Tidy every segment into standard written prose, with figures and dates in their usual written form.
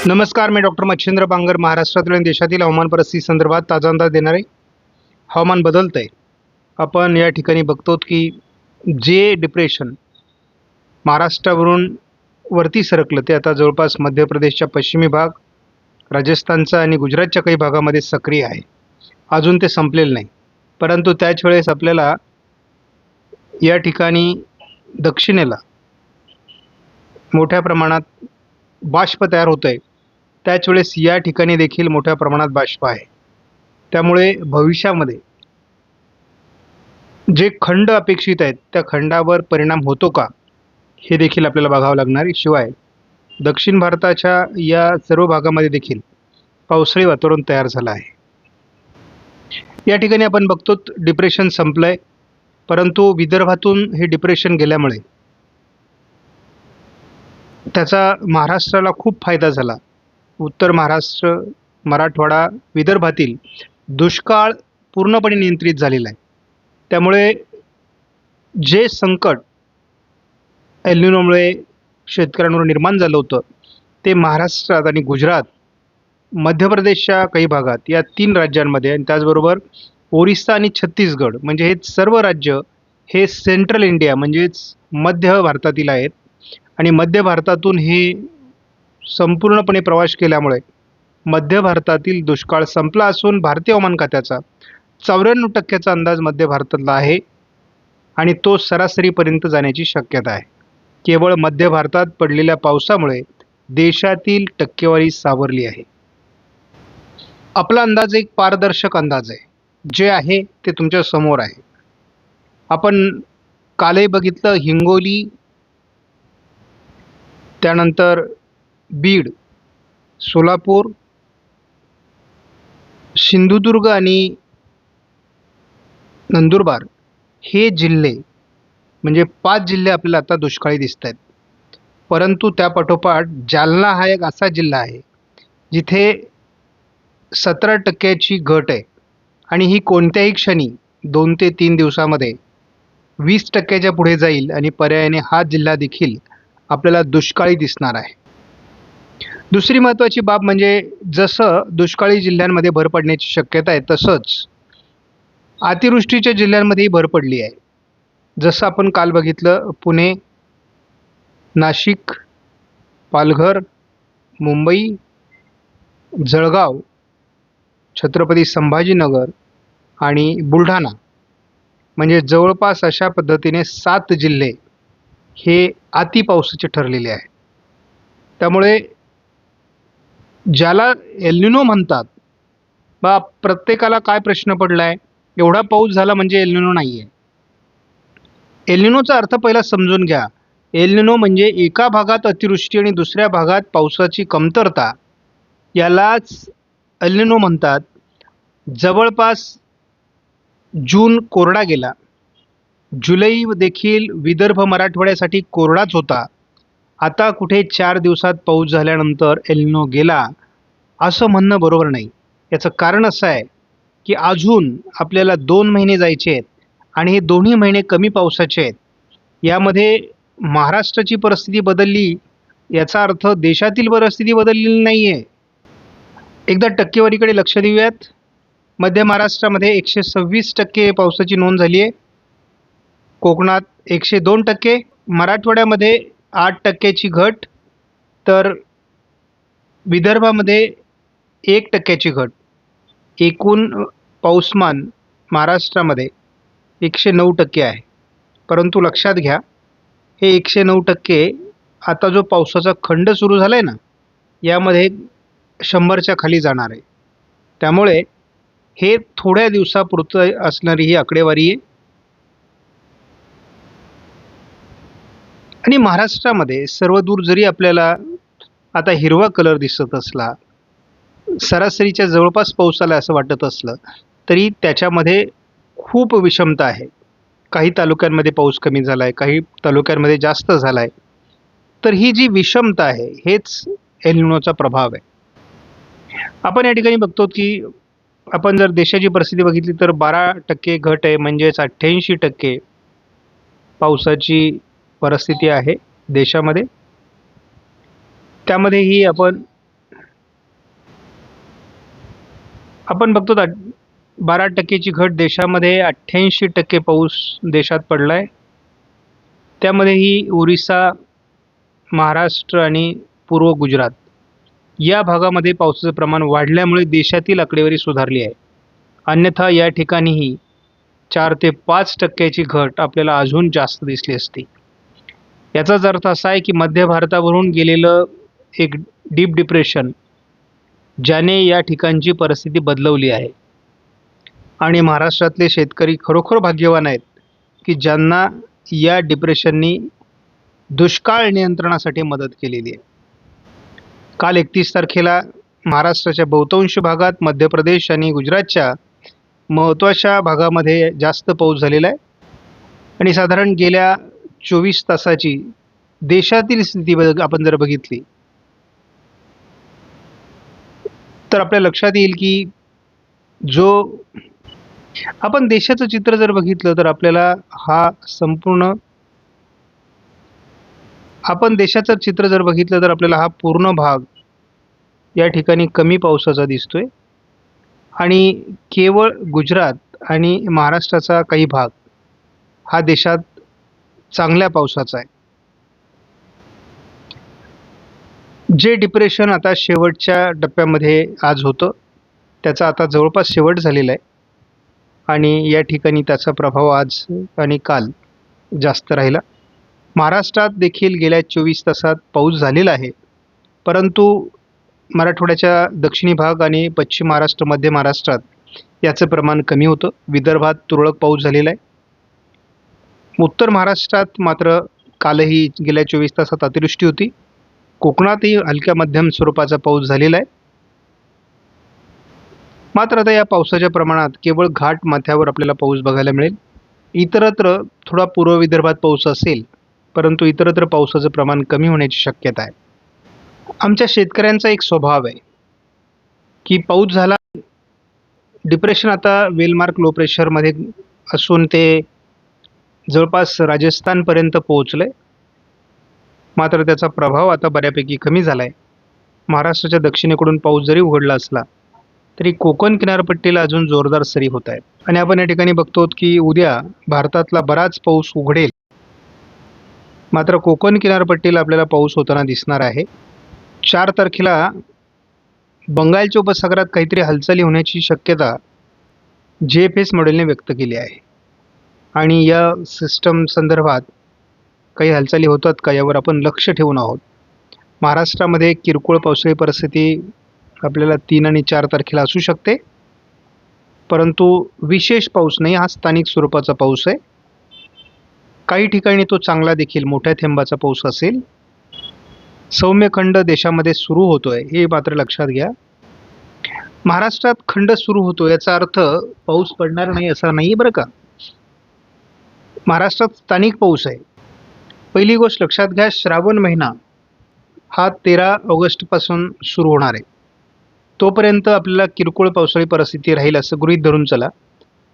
नमस्कार, मी डॉक्टर मच्छिंद्र बांगर. महाराष्ट्रातील आणि देशातील हवामान परिस्थिती संदर्भात ताजा अंदाज देणार आहे. हवामान बदलत आहे. आपण या ठिकाणी बघतो की जे डिप्रेशन महाराष्ट्रावरून वरती सरकलं ते आता जवळपास मध्य प्रदेशच्या पश्चिमी भाग, राजस्थानचा आणि गुजरातच्या काही भागामध्ये सक्रिय आहे. अजून ते संपलेलं नाही, परंतु त्याच वेळेस आपल्याला या ठिकाणी दक्षिणेला मोठ्या प्रमाणात बाष्प तयार होत आहे. त्याच वेळेस या ठिकाणी देखील मोठ्या प्रमाणात बाष्प आहे. त्यामुळे भविष्यामध्ये जे खंड अपेक्षित आहेत त्या खंडावर परिणाम होतो का हे देखील आपल्याला बघावं लागणार आहे. शिवाय दक्षिण भारताच्या या सर्व भागामध्ये देखील पावसाळी वातावरण तयार झालं आहे. या ठिकाणी आपण बघतो डिप्रेशन संपलंय, परंतु विदर्भातून हे डिप्रेशन गेल्यामुळे त्याचा महाराष्ट्राला खूप फायदा झाला. उत्तर महाराष्ट्र, मराठवाडा, विदर्भातील दुष्काळ पूर्णपणे नियंत्रित झालेला आहे. त्यामुळे जे संकट एल निनोमुळे शेतकऱ्यांवर निर्माण झालं होतं ते महाराष्ट्रात आणि गुजरात, मध्य प्रदेशच्या काही भागात, या 3 राज्यांमध्ये आणि त्याचबरोबर ओरिसा आणि छत्तीसगड म्हणजे हे सर्व राज्य हे सेंट्रल इंडिया म्हणजेच मध्य भारतातील आहेत. आणि मध्य भारतातून हे संपूर्णपणे प्रवास केल्यामुळे मध्य भारतातील दुष्काळ संपला असून भारतीय हवामान खात्याचा 94% अंदाज मध्य भारतातला आहे आणि तो सरासरीपर्यंत जाण्याची शक्यता आहे. केवळ मध्य भारतात पडलेल्या पावसामुळे देशातील टक्केवारी सावरली आहे. आपला अंदाज एक पारदर्शक अंदाज आहे. जे आहे ते तुमच्या समोर आहे. आपण कालही बघितलं, हिंगोली, त्यानंतर बीड, सोलापूर, सिंधुदुर्ग आणि नंदुरबार हे जिल्हे म्हणजे 5 जिल्हे आपल्याला आता दुष्काळी दिसत आहेत. परंतु त्यापाठोपाठ जालना हा एक असा जिल्हा आहे जिथे 17% घट आहे आणि ही कोणत्याही क्षणी 2 ते 3 दिवसामध्ये 20% पुढे जाईल आणि पर्यायाने हा जिल्हा देखील आपल्याला दुष्काळी दिसणार आहे. दुसरी महत्त्वाची बाब म्हणजे जसं दुष्काळी जिल्ह्यांमध्ये भर पडण्याची शक्यता आहे तसंच अतिवृष्टीच्या जिल्ह्यांमध्येही भर पडली आहे. जसं आपण काल बघितलं, पुणे, नाशिक, पालघर, मुंबई, जळगाव, छत्रपती संभाजीनगर आणि बुलढाणा म्हणजे जवळपास अशा पद्धतीने 7 जिल्हे हे अतिपावसाचे ठरलेले आहे. त्यामुळे ज्याला एल निनो म्हणतात बा, प्रत्येकाला काय प्रश्न पडलाय, एवढा पाऊस झाला म्हणजे एल निनो नाही आहे. एल निनोचा अर्थ पहिला समजून घ्या. एल निनो म्हणजे एका भागात अतिवृष्टी आणि दुसऱ्या भागात पावसाची कमतरता, यालाच एल निनो म्हणतात. जवळपास जून कोरडा गेला, जुलै देखील विदर्भ मराठवाड्यासाठी कोरडाच होता. आता कुठे 4 दिवसात पाऊस झाल्यानंतर एल निनो गेला असं म्हणणं बरोबर नाही. याचं कारण असं आहे की अजून आपल्याला 2 महिने जायचे आहेत आणि हे दोन्ही महिने कमी पावसाचे आहेत. यामध्ये महाराष्ट्राची परिस्थिती बदलली याचा अर्थ देशातील परिस्थिती बदललेली नाही आहे. एकदा टक्केवारीकडे लक्ष देऊयात. मध्य महाराष्ट्रामध्ये 126% पावसाची नोंद झाली आहे. कोकणात 102%, मराठवाड्यामध्ये 8%ची घट, तर विदर्भामध्ये 1%ची घट. एकूण पाऊसमान महाराष्ट्रामध्ये 109% आहे. परंतु लक्षात घ्या, हे 109% आता जो पावसाचा खंड सुरू झाला आहे ना, यामध्ये 100च्या खाली जाणार आहे. त्यामुळे हे थोड्या दिवसापुरतं असणारी ही आकडेवारी आहे. आणि महाराष्ट्रामध्ये सर्वदूर जरी आपल्याला आता हिरवा कलर दिसत असला, सरासरीच्या जवळपास पाऊस आला असं वाटत असलं, तरी त्याच्यामध्ये खूप विषमता आहे. काही तालुक्यांमध्ये पाऊस कमी झाला आहे, काही तालुक्यांमध्ये जास्त झाला आहे. तर ही जी विषमता आहे हेच एल निनोचा प्रभाव आहे. आपण या ठिकाणी बघतो की आपण जर देशाची परिस्थिती बघितली तर 12% घट आहे, म्हणजेच 88% पावसाची परिस्थिती आहे देशामध्ये. त्यामध्येही आपण आपण बघतो 12% घट देशामध्ये, 88% पाऊस देशात पडलाय. त्यामध्येही ओरिसा, महाराष्ट्र आणि पूर्व गुजरात या भागामध्ये पावसाचं प्रमाण वाढल्यामुळे देशातील आकडेवारी सुधारली आहे. अन्यथा या ठिकाणीही 4 ते 5% घट आपल्याला अजून जास्त दिसली असती. याचाच अर्थ असा आहे की मध्य भारतावरून गेलेलं एक डीप डिप्रेशन ज्याने या ठिकाणची परिस्थिती बदलवली आहे. आणि महाराष्ट्रातले शेतकरी खरोखर भाग्यवान आहेत की ज्यांना या डिप्रेशननी दुष्काळ नियंत्रणासाठी मदत केलेली आहे. काल 31 तारखेला महाराष्ट्राच्या बहुतांश भागात, मध्य प्रदेश आणि गुजरातच्या महत्त्वाच्या भागामध्ये जास्त पाऊस झालेला आहे. आणि साधारण गेल्या 24 तासाची देशातील स्थिती आपण जर बघितली तर आपल्या लक्षात येईल की जो आपण देशाचं चित्र जर बघितलं तर आपल्याला हा पूर्ण भाग या ठिकाणी कमी पावसाचा दिसतोय आणि केवळ गुजरात आणि महाराष्ट्राचा काही भाग हा देशात चांगल्या पावसाचा आहे. जे डिप्रेशन आता शेवटच्या टप्प्यामध्ये आज होतं त्याचा आता जवळपास शेवट झालेला आहे आणि या ठिकाणी त्याचा प्रभाव आज आणि काल जास्त राहिला. महाराष्ट्रात देखील गेल्या 24 तासात पाऊस झालेला आहे, परंतु मराठवाड्याच्या दक्षिणी भाग आणि पश्चिम महाराष्ट्र, मध्य महाराष्ट्रात याचं प्रमाण कमी होतं. विदर्भात तुरळक पाऊस झालेला आहे. उत्तर महाराष्ट्रात मात्र कालही गेल्या 24 तासात अतिवृष्टी होती. कोकणातही हलक्या मध्यम स्वरूपाचा पाऊस झालेला आहे. मात्र आता या पावसाच्या प्रमाणात केवळ घाट माथ्यावर आपल्याला पाऊस बघायला मिळेल. इतरत्र थोडा पूर्व विदर्भात पाऊस असेल, परंतु इतरत्र पावसाचं प्रमाण कमी होण्याची शक्यता आहे. आमच्या शेतकऱ्यांचा एक स्वभाव आहे की पाऊस झाला, डिप्रेशन आता वेलमार्क लो प्रेशरमध्ये असून ते जवळपास राजस्थानपर्यंत पोहोचलंय. मात्र त्याचा प्रभाव आता बऱ्यापैकी कमी झाला आहे. महाराष्ट्राच्या दक्षिणेकडून पाऊस जरी उघडला असला तरी कोकण किनारपट्टीला अजून जोरदार सरी होत आहेत. आणि आपण या ठिकाणी बघतो की उद्या भारतातला बराच पाऊस उघडेल, मात्र कोकण किनारपट्टीला आपल्याला पाऊस होताना दिसणार आहे. 4 तारखेला बंगालच्या उपसागरात काहीतरी हालचाली होण्याची शक्यता JFS मॉडेलने व्यक्त केली आहे आणि या सिस्टम संदर्भात काही हालचाली होतात का यावर आपण लक्ष ठेवून आहोत. महाराष्ट्रामध्ये किरकोळ पावसाळी परिस्थिती आपल्याला 3 आणि 4 तारखेला असू शकते, परंतु विशेष पाऊस नाही, हा स्थानिक स्वरूपाचा पाऊस आहे. काही ठिकाणी तो चांगला देखील मोठ्या थेंबाचा पाऊस असेल. सौम्य खंड देशामध्ये सुरू होतोय हे मात्र लक्षात घ्या. महाराष्ट्रात खंड सुरू होतो याचा अर्थ पाऊस पडणार नाही असा नाही बरं का. महाराष्ट्रात स्थानिक पाऊस आहे. पहिली गोष्ट लक्षात घ्या, श्रावण महिना हा 13 ऑगस्टपासून सुरू होणार आहे. तोपर्यंत आपल्याला किरकोळ पावसाळी परिस्थिती राहील असं गृहीत धरून चला.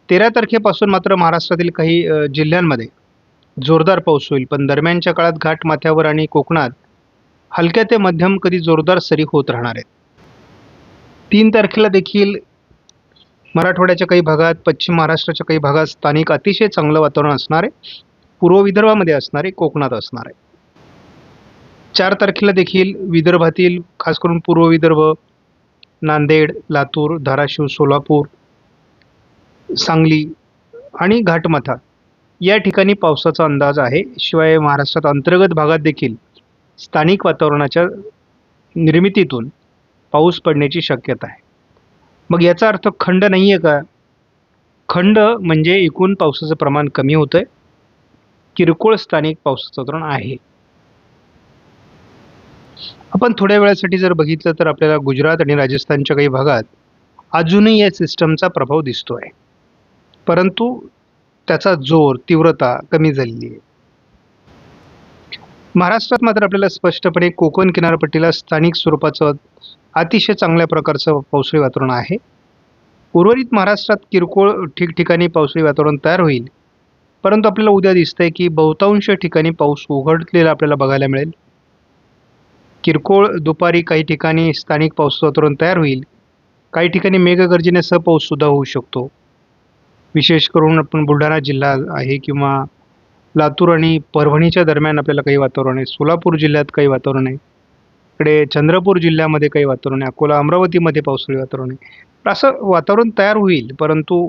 13 तारखेपासून मात्र महाराष्ट्रातील काही जिल्ह्यांमध्ये जोरदार पाऊस होईल, पण दरम्यानच्या काळात घाट माथ्यावर आणि कोकणात हलक्या ते मध्यम कधी जोरदार सरी होत राहणार आहेत. 3 तारखेला देखील मराठवाड्याच्या काही भागात, पश्चिम महाराष्ट्राच्या काही भागात स्थानिक अतिशय चांगलं वातावरण असणार आहे. पूर्व विदर्भामध्ये असणार आहे, कोकणात असणार आहे. 4 तारखेला देखील विदर्भातील खास करून पूर्व विदर्भ, नांदेड, लातूर, धाराशिव, सोलापूर, सांगली आणि घाटमाथा या ठिकाणी पावसाचा अंदाज आहे. शिवाय महाराष्ट्रात अंतर्गत भागात देखील स्थानिक वातावरणाच्या निर्मितीतून पाऊस पडण्याची शक्यता आहे. मग याचा अर्थ खंड नाही आहे का? खंड म्हणजे एकूण पावसाचं प्रमाण कमी होतं आहे, किरकोळ स्थानिक पावसाचं वातावरण आहे. आपण थोड्या वेळासाठी जर बघितलं तर आपल्याला गुजरात आणि राजस्थानच्या काही भागात अजूनही या सिस्टमचा प्रभाव दिसतो आहे, परंतु त्याचा जोर, तीव्रता कमी झालेली आहे. महाराष्ट्रात मात्र आपल्याला स्पष्टपणे कोकण किनारपट्टीला स्थानिक स्वरूपाचं अतिशय चांगल्या प्रकारचं पावसाळी वातावरण आहे. उर्वरित महाराष्ट्रात किरकोळ ठिकठिकाणी पावसाळी वातावरण तयार होईल, परंतु आपल्याला उद्या दिसतंय की बहुतांश ठिकाणी पाऊस उघडलेला आपल्याला बघायला मिळेल. किरकोळ दुपारी काही ठिकाणी स्थानिक पावसाचं वातावरण तयार होईल काही ठिकाणी मेघगर्जनेसह पाऊससुद्धा होऊ शकतो. विशेष करून आपण बुलढाणा जिल्हा आहे किंवा लातूर आणि परभणीच्या दरम्यान आपल्याला काही वातावरण आहे. सोलापूर जिल्ह्यात काही वातावरण आहे. इकडे चंद्रपूर जिल्ह्यामध्ये काही वातावरण आहे. अकोला, अमरावतीमध्ये पावसाळी वातावरण आहे. तर असं वातावरण तयार होईल, परंतु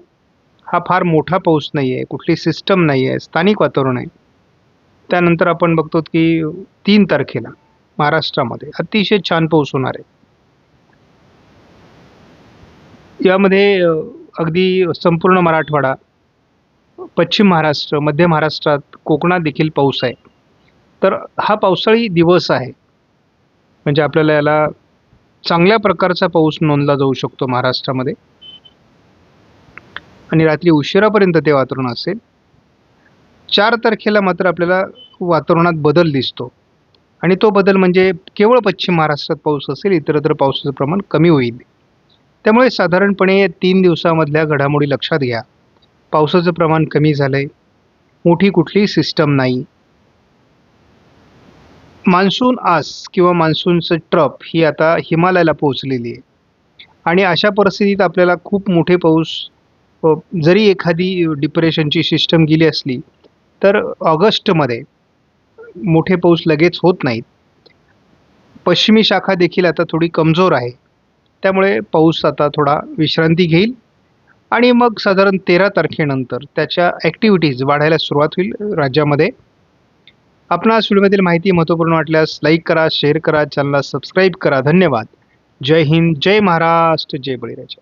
हा फार मोठा पाऊस नाही आहे, कुठली सिस्टम नाही आहे, स्थानिक वातावरण आहे. त्यानंतर आपण बघतो की 3 तारखेला महाराष्ट्रामध्ये अतिशय छान पाऊस होणार आहे. यामध्ये अगदी संपूर्ण मराठवाडा, पश्चिम महाराष्ट्र, मध्य महाराष्ट्रात, कोकणात देखील पाऊस आहे. तर हा पावसाळी दिवस आहे. म्हणजे आपल्याला याला चांगल्या प्रकारचा पाऊस नोंदला जाऊ शकतो महाराष्ट्रामध्ये आणि रात्री उशिरापर्यंत ते वातावरण असेल. 4 तारखेला मात्र आपल्याला वातावरणात बदल दिसतो आणि तो बदल म्हणजे केवळ पश्चिम महाराष्ट्रात पाऊस असेल, इतरत्र पावसाचं प्रमाण कमी होईल. त्यामुळे साधारणपणे 3 दिवसामधल्या घडामोडी लक्षात घ्या. पावसाचं प्रमाण कमी झालंय, मोठी कुठलीही सिस्टम नाही. मान्सून आस किंवा मान्सूनचं ट्रफ ही आता हिमालयाला पोहोचलेली आहे आणि अशा परिस्थितीत आपल्याला खूप मोठे पाऊस जरी एखादी डिप्रेशनची सिस्टम गेली असली, तर ऑगस्टमध्ये मोठे पाऊस लगेच होत नाहीत. पश्चिमी शाखा देखील आता थोडी कमजोर आहे. त्यामुळे पाऊस आता थोडा विश्रांती घेईल आणि मग साधारण 13 तारखेनंतर त्याच्या ॲक्टिव्हिटीज वाढायला सुरुवात होईल राज्यामध्ये. आपणास व्हिडिओमधील माहिती महत्त्वपूर्ण वाटल्यास लाईक करा, शेअर करा, चॅनलला सबस्क्राईब करा. धन्यवाद. जय हिंद, जय महाराष्ट्र, जय बळीराजा.